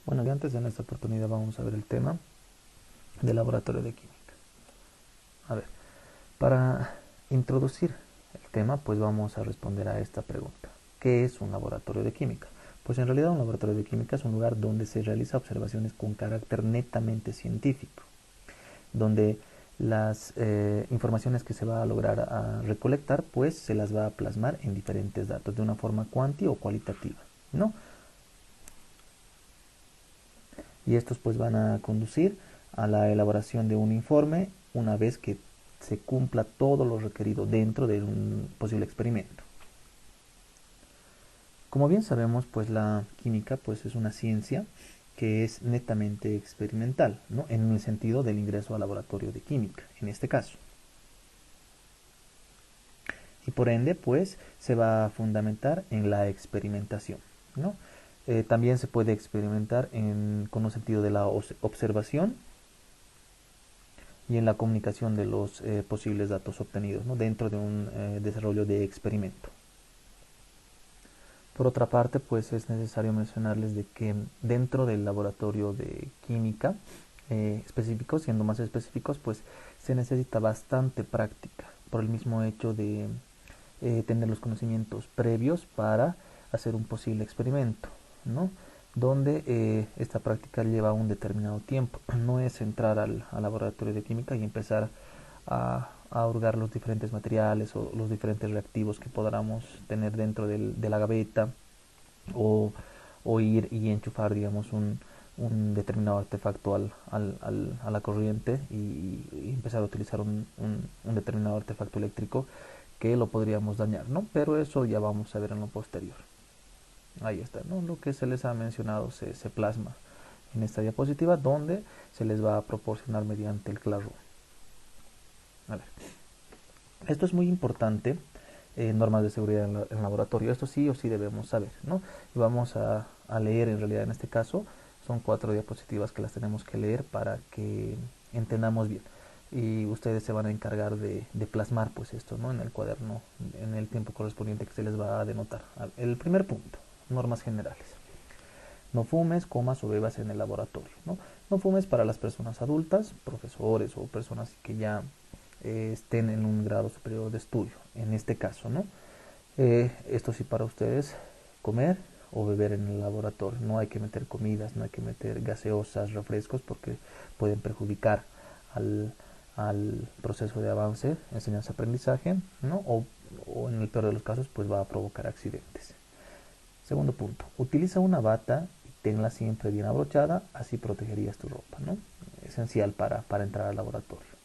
Bueno, y antes en esta oportunidad vamos a ver el tema del laboratorio de química. A ver, para introducir el tema, pues vamos a responder a esta pregunta. ¿Qué es un laboratorio de química? Pues en realidad un laboratorio de química es un lugar donde se realiza observaciones con carácter netamente científico, donde las informaciones que se va a lograr a recolectar, pues se las va a plasmar en diferentes datos de una forma cuanti o cualitativa, ¿no? Y estos pues van a conducir a la elaboración de un informe una vez que se cumpla todo lo requerido dentro de un posible experimento. Como bien sabemos, pues la química pues es una ciencia que es netamente experimental, ¿no? En el sentido del ingreso al laboratorio de química, en este caso. Y por ende, pues se va a fundamentar en la experimentación, ¿no? También se puede experimentar con un sentido de la observación y en la comunicación de los posibles datos obtenidos, ¿no? Dentro de un desarrollo de experimento. Por otra parte, pues es necesario mencionarles de que dentro del laboratorio de química específico, siendo más específicos, pues se necesita bastante práctica por el mismo hecho de tener los conocimientos previos para hacer un posible experimento, ¿no? Donde esta práctica lleva un determinado tiempo. No es entrar al laboratorio de química y empezar a hurgar los diferentes materiales o los diferentes reactivos que podamos tener dentro de la gaveta o, o ir y enchufar, digamos, un determinado artefacto a la corriente y empezar a utilizar un determinado artefacto eléctrico que lo podríamos dañar, ¿no? Pero eso ya vamos a ver en lo posterior. Ahí está, ¿no? Lo que se les ha mencionado se plasma en esta diapositiva donde se les va a proporcionar mediante el Classroom. A ver, esto es muy importante, normas de seguridad en laboratorio, esto sí o sí debemos saber, ¿no? Y vamos a leer en realidad en este caso, son 4 diapositivas que las tenemos que leer para que entendamos bien. Y ustedes se van a encargar de plasmar pues esto, ¿no? En el cuaderno, en el tiempo correspondiente que se les va a denotar. El primer punto, normas generales. No fumes, comas o bebas en el laboratorio, ¿no? No fumes para las personas adultas, profesores o personas que ya estén en un grado superior de estudio, en este caso, ¿no? Esto sí para ustedes, comer o beber en el laboratorio. No hay que meter comidas, no hay que meter gaseosas, refrescos, porque pueden perjudicar al proceso de avance, enseñanza-aprendizaje, ¿no? O en el peor de los casos, pues va a provocar accidentes. Segundo punto, utiliza una bata y tenla siempre bien abrochada, así protegerías tu ropa, ¿no? Esencial para entrar al laboratorio.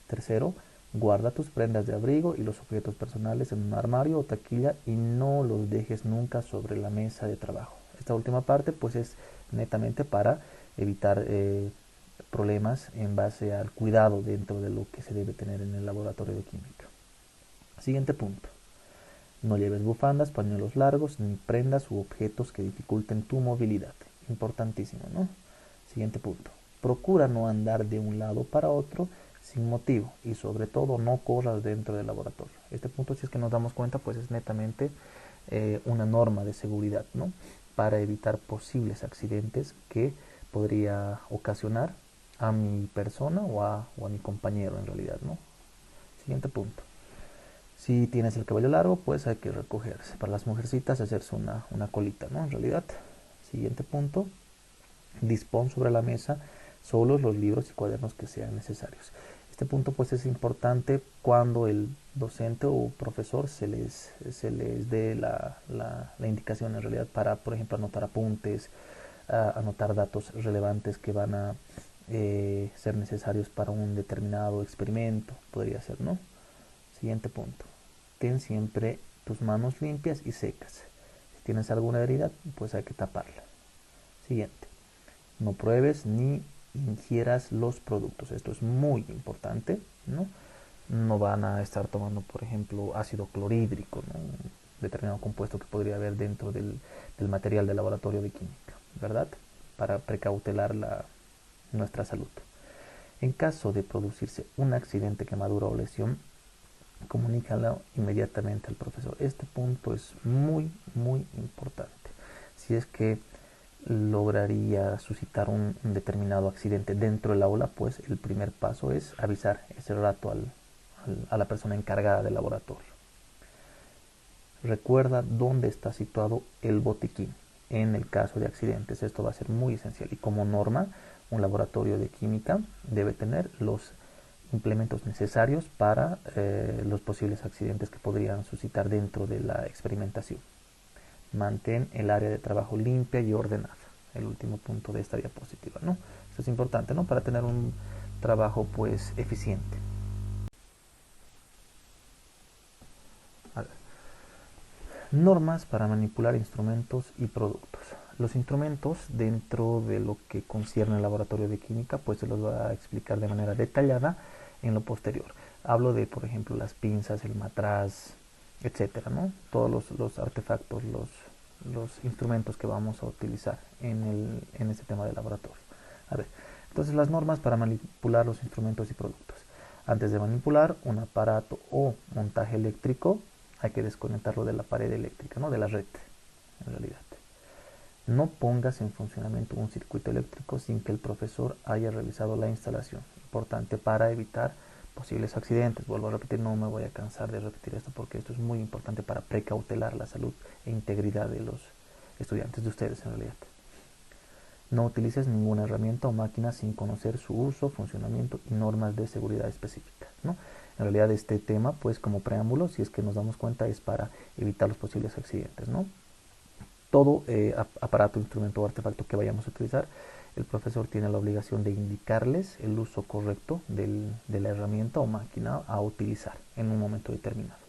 Tercero, guarda tus prendas de abrigo y los objetos personales en un armario o taquilla y no los dejes nunca sobre la mesa de trabajo. Esta última parte pues es netamente para evitar problemas en base al cuidado dentro de lo que se debe tener en el laboratorio de química. Siguiente punto. No lleves bufandas, pañuelos largos, ni prendas u objetos que dificulten tu movilidad. Importantísimo, ¿no? Siguiente punto. Procura no andar de un lado para otro sin motivo y sobre todo no corras dentro del laboratorio. Este punto, si es que nos damos cuenta, pues es netamente una norma de seguridad, ¿no? Para evitar posibles accidentes que podría ocasionar a mi persona o a mi compañero en realidad, ¿no? Siguiente punto. Si tienes el cabello largo, pues hay que recogerse. Para las mujercitas hacerse una colita, ¿no? En realidad. Siguiente punto. Dispón sobre la mesa solo los libros y cuadernos que sean necesarios. Este punto pues es importante cuando el docente o profesor se les dé la indicación en realidad para, por ejemplo, anotar apuntes, anotar datos relevantes que van a ser necesarios para un determinado experimento, podría ser, ¿no? Siguiente punto. Ten siempre tus manos limpias y secas. Si tienes alguna herida, pues hay que taparla. Siguiente. No pruebes ni ingieras los productos. Esto es muy importante, ¿no? No van a estar tomando, por ejemplo, ácido clorhídrico, ¿no? Un determinado compuesto que podría haber dentro del material de laboratorio de química, ¿verdad? Para precautelar nuestra salud. En caso de producirse un accidente, quemadura o lesión, comunícalo inmediatamente al profesor. Este punto es muy, muy importante. Si es que lograría suscitar un determinado accidente dentro del aula, pues el primer paso es avisar ese rato a la persona encargada del laboratorio. Recuerda dónde está situado el botiquín en el caso de accidentes. Esto va a ser muy esencial y como norma un laboratorio de química debe tener los implementos necesarios para los posibles accidentes que podrían suscitar dentro de la experimentación. Mantén el área de trabajo limpia y ordenada. El último punto de esta diapositiva, ¿no? Esto es importante, ¿no? Para tener un trabajo, pues, eficiente. Normas para manipular instrumentos y productos. Los instrumentos, dentro de lo que concierne al laboratorio de química, pues se los voy a explicar de manera detallada en lo posterior. Hablo de, por ejemplo, las pinzas, el matraz, etcétera, ¿no? Todos los artefactos, los instrumentos que vamos a utilizar en este tema de laboratorio. A ver, entonces las normas para manipular los instrumentos y productos. Antes de manipular un aparato o montaje eléctrico, hay que desconectarlo de la pared eléctrica, ¿no? De la red, en realidad. No pongas en funcionamiento un circuito eléctrico sin que el profesor haya revisado la instalación. Importante para evitar posibles accidentes. Vuelvo a repetir, no me voy a cansar de repetir esto porque esto es muy importante para precautelar la salud e integridad de los estudiantes, de ustedes en realidad. No utilices ninguna herramienta o máquina sin conocer su uso, funcionamiento y normas de seguridad específicas, ¿no? En realidad este tema, pues como preámbulo, si es que nos damos cuenta, es para evitar los posibles accidentes, ¿no? Todo aparato, instrumento o artefacto que vayamos a utilizar, el profesor tiene la obligación de indicarles el uso correcto de la herramienta o máquina a utilizar en un momento determinado.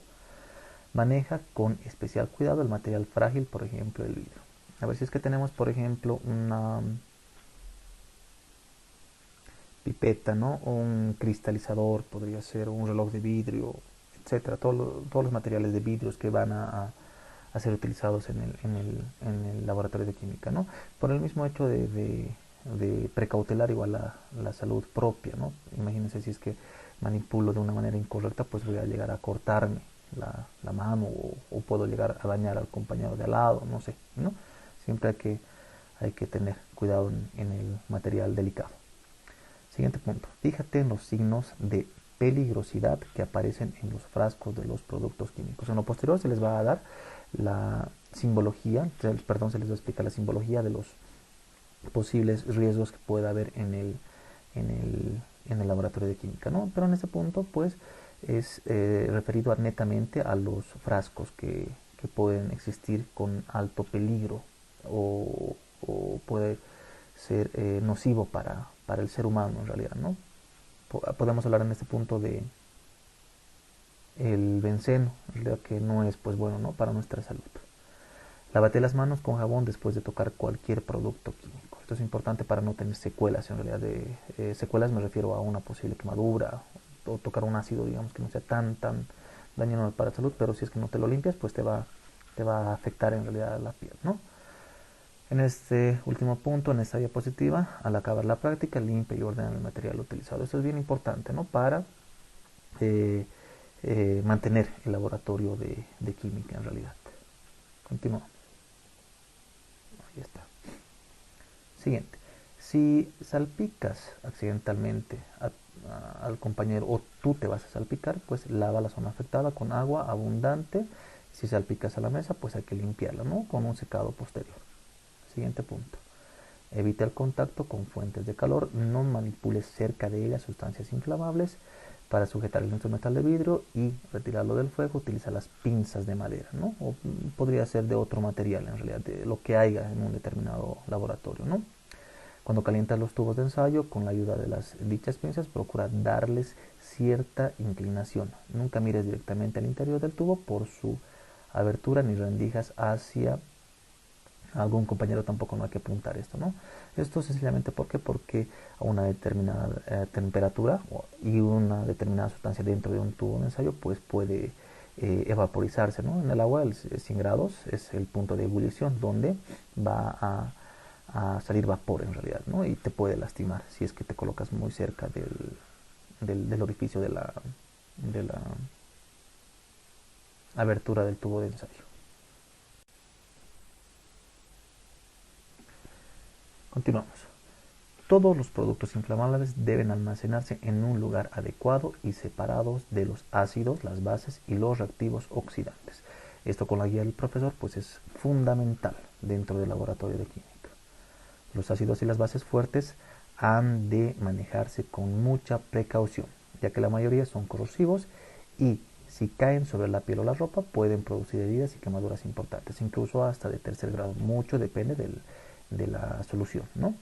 Maneja con especial cuidado el material frágil, por ejemplo el vidrio. A ver si es que tenemos, por ejemplo, una pipeta, ¿no? O un cristalizador, podría ser un reloj de vidrio, etcétera. Todos los materiales de vidrios que van a ser utilizados en el laboratorio de química, ¿no? Por el mismo hecho de precautelar igual la salud propia, ¿no? Imagínense si es que manipulo de una manera incorrecta, pues voy a llegar a cortarme la mano o puedo llegar a dañar al compañero de al lado, no sé, ¿no? Siempre hay que tener cuidado en el material delicado. Siguiente punto. Fíjate en los signos de peligrosidad que aparecen en los frascos de los productos químicos. En lo posterior se les va a dar la simbología, perdón, se les va a explicar la simbología de los posibles riesgos que pueda haber en el laboratorio de química, ¿no? Pero en este punto, pues, es referido netamente a los frascos que pueden existir con alto peligro o puede ser nocivo para el ser humano en realidad, ¿no? Podemos hablar en este punto de el benceno, en realidad que no es pues bueno, ¿no? Para nuestra salud. Lávate las manos con jabón después de tocar cualquier producto químico. Esto es importante para no tener secuelas, en realidad secuelas me refiero a una posible quemadura o tocar un ácido, digamos, que no sea tan dañino para la salud, pero si es que no te lo limpias, pues te va a afectar en realidad la piel, ¿no? En este último punto, en esta diapositiva, al acabar la práctica, limpia y ordena el material utilizado. Esto es bien importante, ¿no? Para mantener el laboratorio de química en realidad. Continuamos. Ahí está. Siguiente. Si salpicas accidentalmente al compañero o tú te vas a salpicar, pues lava la zona afectada con agua abundante. Si salpicas a la mesa, pues hay que limpiarla, ¿no? Con un secado posterior. Siguiente punto. Evita el contacto con fuentes de calor. No manipules cerca de ellas sustancias inflamables. Para sujetar el instrumental de vidrio y retirarlo del fuego, utiliza las pinzas de madera, ¿no? O podría ser de otro material, en realidad, de lo que haya en un determinado laboratorio, ¿no? Cuando calientas los tubos de ensayo, con la ayuda de las dichas pinzas, procura darles cierta inclinación. Nunca mires directamente al interior del tubo por su abertura ni rendijas hacia algún compañero, tampoco no hay que apuntar esto, ¿no? Esto sencillamente porque a una determinada temperatura y una determinada sustancia dentro de un tubo de ensayo pues puede evaporizarse, ¿no? En el agua 100 grados es el punto de ebullición donde va a salir vapor en realidad, ¿no? Y te puede lastimar si es que te colocas muy cerca del orificio de la abertura del tubo de ensayo. Continuamos. Todos los productos inflamables deben almacenarse en un lugar adecuado y separados de los ácidos, las bases y los reactivos oxidantes. Esto con la guía del profesor pues es fundamental dentro del laboratorio de química. Los ácidos y las bases fuertes han de manejarse con mucha precaución, ya que la mayoría son corrosivos y si caen sobre la piel o la ropa pueden producir heridas y quemaduras importantes, incluso hasta de tercer grado. Mucho depende de la solución, ¿no?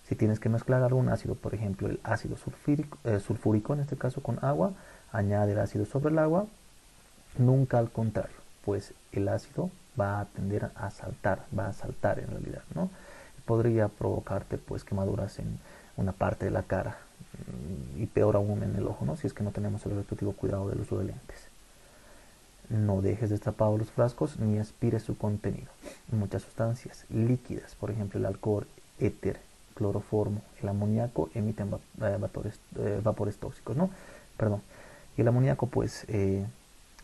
Si tienes que mezclar algún ácido, por ejemplo el ácido sulfúrico en este caso con agua, añade el ácido sobre el agua, nunca al contrario, pues el ácido va a tender a saltar en realidad, ¿no? Podría provocarte pues quemaduras en una parte de la cara y peor aún en el ojo, ¿no? Si es que no tenemos el respectivo cuidado del uso de lentes. No dejes destapados los frascos ni aspires su contenido. Muchas sustancias líquidas, por ejemplo el alcohol, éter, cloroformo, el amoníaco emiten vapores tóxicos, ¿no? Perdón. Y el amoníaco, pues,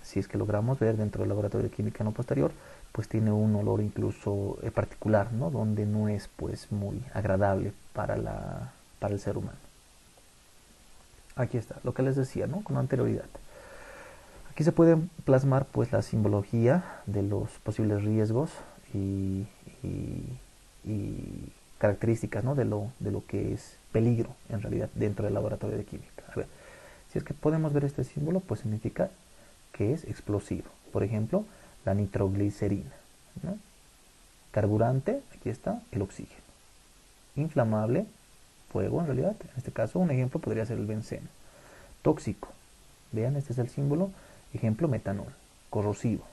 si es que logramos ver dentro del laboratorio de química no posterior, pues tiene un olor incluso particular, ¿no? Donde no es, pues, muy agradable para el ser humano. Aquí está, lo que les decía, ¿no? Con anterioridad. Aquí se puede plasmar, pues, la simbología de los posibles riesgos y características, ¿no? de lo que es peligro en realidad dentro del laboratorio de química. A ver, si es que podemos ver este símbolo, pues significa que es explosivo. Por ejemplo, la nitroglicerina, ¿no? Carburante, aquí está, el oxígeno. Inflamable, fuego en realidad. En este caso, un ejemplo podría ser el benceno. Tóxico, vean, este es el símbolo. Ejemplo, metanol. Corrosivo,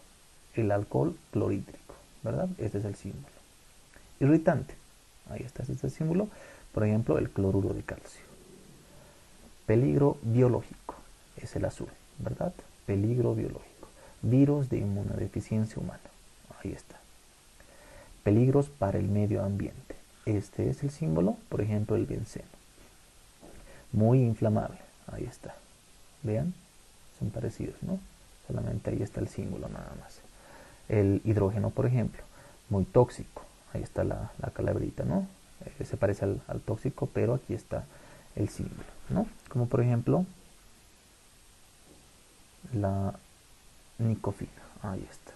el alcohol clorhídrico, ¿verdad? Este es el símbolo. Irritante, ahí está, este es el símbolo. Por ejemplo, el cloruro de calcio. Peligro biológico, es el azul, ¿verdad? Peligro biológico. Virus de inmunodeficiencia humana, ahí está. Peligros para el medio ambiente, este es el símbolo, por ejemplo, el benceno. Muy inflamable, ahí está. Vean, son parecidos, ¿no? Solamente ahí está el símbolo nada más. El hidrógeno, por ejemplo, muy tóxico, ahí está la calaverita, ¿no? Se parece al tóxico, pero aquí está el símbolo, ¿no? Como por ejemplo la nicofina, ahí está.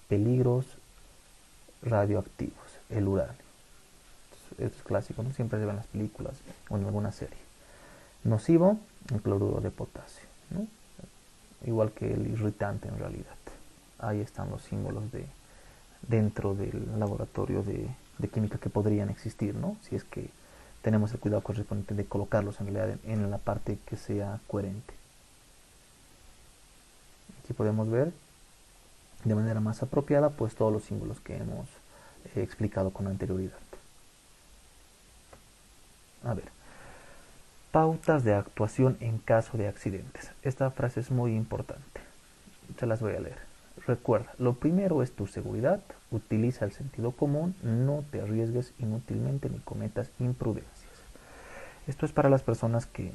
Peligros radioactivos, el uranio. Esto es clásico, ¿no? Siempre se ve en las películas o en alguna serie. Nocivo, el cloruro de potasio, ¿no? Igual que el irritante en realidad. Ahí están los símbolos dentro del laboratorio de química que podrían existir, ¿no? Si es que tenemos el cuidado correspondiente de colocarlos en realidad en la parte que sea coherente. Aquí podemos ver de manera más apropiada pues todos los símbolos que hemos explicado con anterioridad. A ver, pautas de actuación en caso de accidentes. Esta frase es muy importante, se las voy a leer. Recuerda, lo primero es tu seguridad, utiliza el sentido común, no te arriesgues inútilmente ni cometas imprudencias. Esto es para las personas que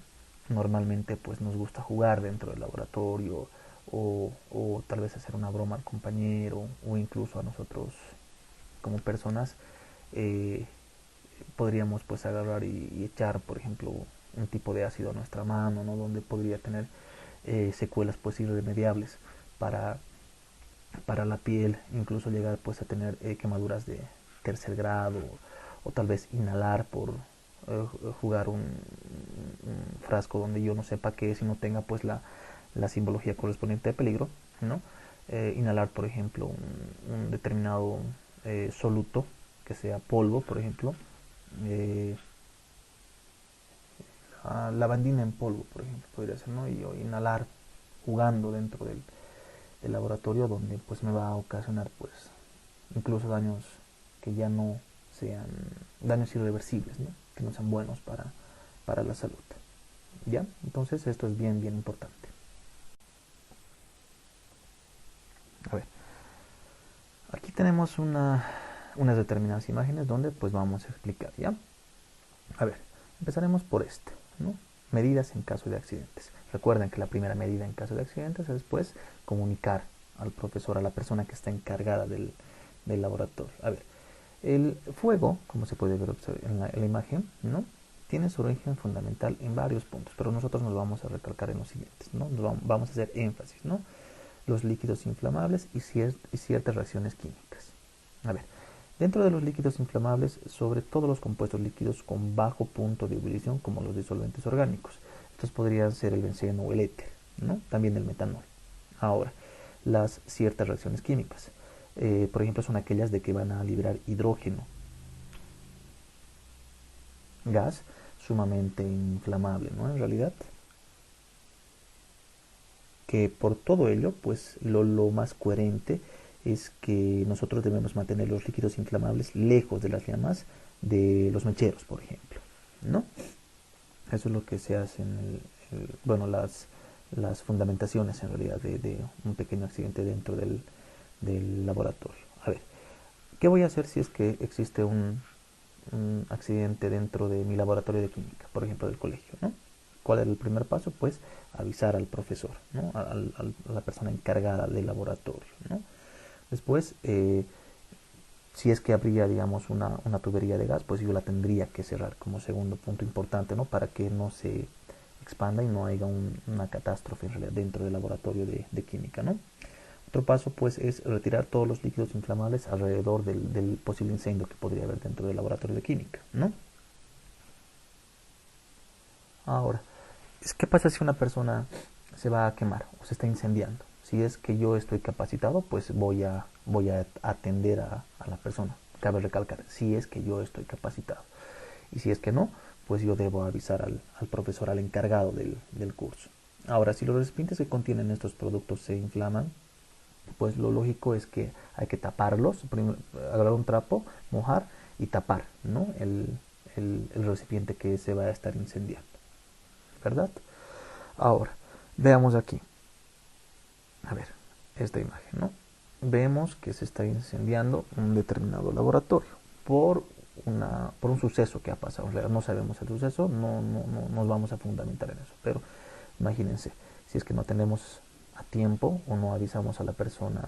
normalmente pues nos gusta jugar dentro del laboratorio o tal vez hacer una broma al compañero o incluso a nosotros como personas podríamos pues agarrar y echar por ejemplo un tipo de ácido a nuestra mano, ¿no? Donde podría tener secuelas pues irremediables para la piel, incluso llegar pues a tener quemaduras de tercer grado o tal vez inhalar por jugar un frasco donde yo no sepa qué es y no tenga pues la simbología correspondiente de peligro, ¿no? Inhalar por ejemplo un determinado soluto que sea polvo, por ejemplo, lavandina en polvo, por ejemplo, podría ser, ¿no? Y inhalar jugando dentro del laboratorio donde pues me va a ocasionar pues incluso daños que ya no sean daños irreversibles, ¿no? Que no sean buenos para la salud. ¿Ya? Entonces esto es bien importante. A ver, aquí tenemos unas determinadas imágenes donde pues vamos a explicar, ¿ya? A ver, empezaremos por este, ¿no? Medidas en caso de accidentes. Recuerden que la primera medida en caso de accidentes es pues comunicar al profesor, a la persona que está encargada del laboratorio. A ver, El fuego, como se puede ver en la imagen, ¿no? Tiene su origen fundamental en varios puntos, pero nosotros nos vamos a recalcar en los siguientes, ¿no? Vamos a hacer énfasis, ¿no? Los líquidos inflamables y ciertas reacciones químicas. A ver, dentro de los líquidos inflamables, sobre todo los compuestos líquidos con bajo punto de ebullición, como los disolventes orgánicos. Estos podrían ser el benceno o el éter, ¿no? También el metanol. Ahora, las ciertas reacciones químicas. Por ejemplo, son aquellas de que van a liberar hidrógeno, gas sumamente inflamable, ¿no? En realidad, que por todo ello, pues lo más coherente es que nosotros debemos mantener los líquidos inflamables lejos de las llamas de los mecheros, por ejemplo, ¿no? Eso es lo que se hace bueno, las fundamentaciones en realidad de un pequeño accidente dentro del laboratorio. A ver, ¿qué voy a hacer si es que existe un accidente dentro de mi laboratorio de química, por ejemplo, del colegio, ¿no? ¿Cuál es el primer paso? Pues avisar al profesor, ¿no? A la persona encargada del laboratorio, ¿no? Después, si es que habría, digamos, una tubería de gas, pues yo la tendría que cerrar como segundo punto importante, ¿no? Para que no se expanda y no haya una catástrofe en realidad dentro del laboratorio de química, ¿no? Otro paso, pues, es retirar todos los líquidos inflamables alrededor del posible incendio que podría haber dentro del laboratorio de química, ¿no? Ahora, ¿qué pasa si una persona se va a quemar o se está incendiando? Si es que yo estoy capacitado, pues voy a atender a la persona. Cabe recalcar, si es que yo estoy capacitado. Y si es que no, pues yo debo avisar al profesor, al encargado del curso. Ahora, si los recipientes que contienen estos productos se inflaman, pues lo lógico es que hay que taparlos, agarrar un trapo, mojar y tapar, ¿no? El recipiente que se va a estar incendiando, ¿verdad? Ahora, veamos aquí, a ver, esta imagen, ¿no? Vemos que se está incendiando un determinado laboratorio por un suceso que ha pasado. En realidad no sabemos el suceso, no nos vamos a fundamentar en eso, pero imagínense, si es que no tenemos a tiempo o no avisamos a la persona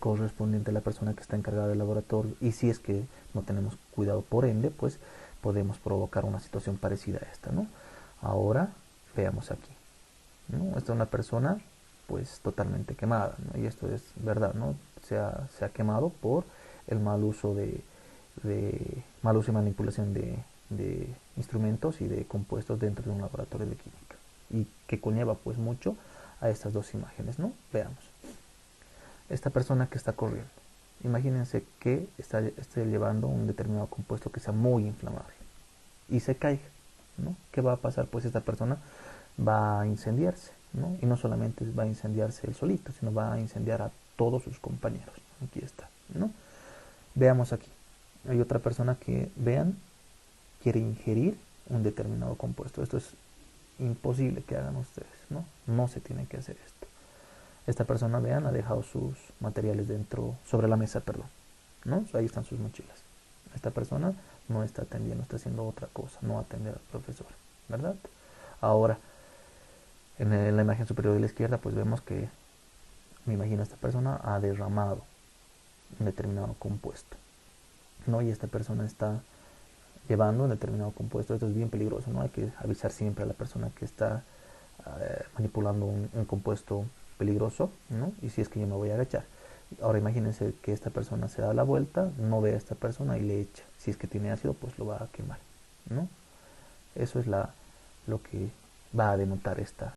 correspondiente a la persona que está encargada del laboratorio, y si es que no tenemos cuidado por ende, pues podemos provocar una situación parecida a esta, ¿no? Ahora veamos aquí, ¿no? Esta es una persona pues totalmente quemada, ¿no? Y esto es verdad, ¿no? Se ha quemado por el mal uso y manipulación de instrumentos y de compuestos dentro de un laboratorio de química, y que conlleva pues mucho a estas dos imágenes, ¿no? Veamos. Esta persona que está corriendo, imagínense que esté llevando un determinado compuesto que sea muy inflamable y se caiga, ¿no? ¿Qué va a pasar? Pues esta persona va a incendiarse, ¿no? Y no solamente va a incendiarse él solito, sino va a incendiar a todos sus compañeros. Aquí está, ¿no? Veamos aquí. Hay otra persona que, vean, quiere ingerir un determinado compuesto. Esto es imposible que hagan ustedes, ¿no? No se tiene que hacer esto. Esta persona, vean, ha dejado sus materiales sobre la mesa, perdón, ¿no? Ahí están sus mochilas. Esta persona no está atendiendo, está haciendo otra cosa, no atender al profesor, ¿verdad? Ahora, en la imagen superior de la izquierda, pues vemos que, me imagino, esta persona ha derramado un determinado compuesto, ¿no? Y esta persona está llevando un determinado compuesto. Esto es bien peligroso, ¿no? Hay que avisar siempre a la persona que está manipulando un compuesto peligroso, ¿no? Y si es que yo me voy a agachar. Ahora imagínense que esta persona se da la vuelta, no ve a esta persona y le echa. Si es que tiene ácido, pues lo va a quemar, ¿no? Eso es lo que va a denotar esta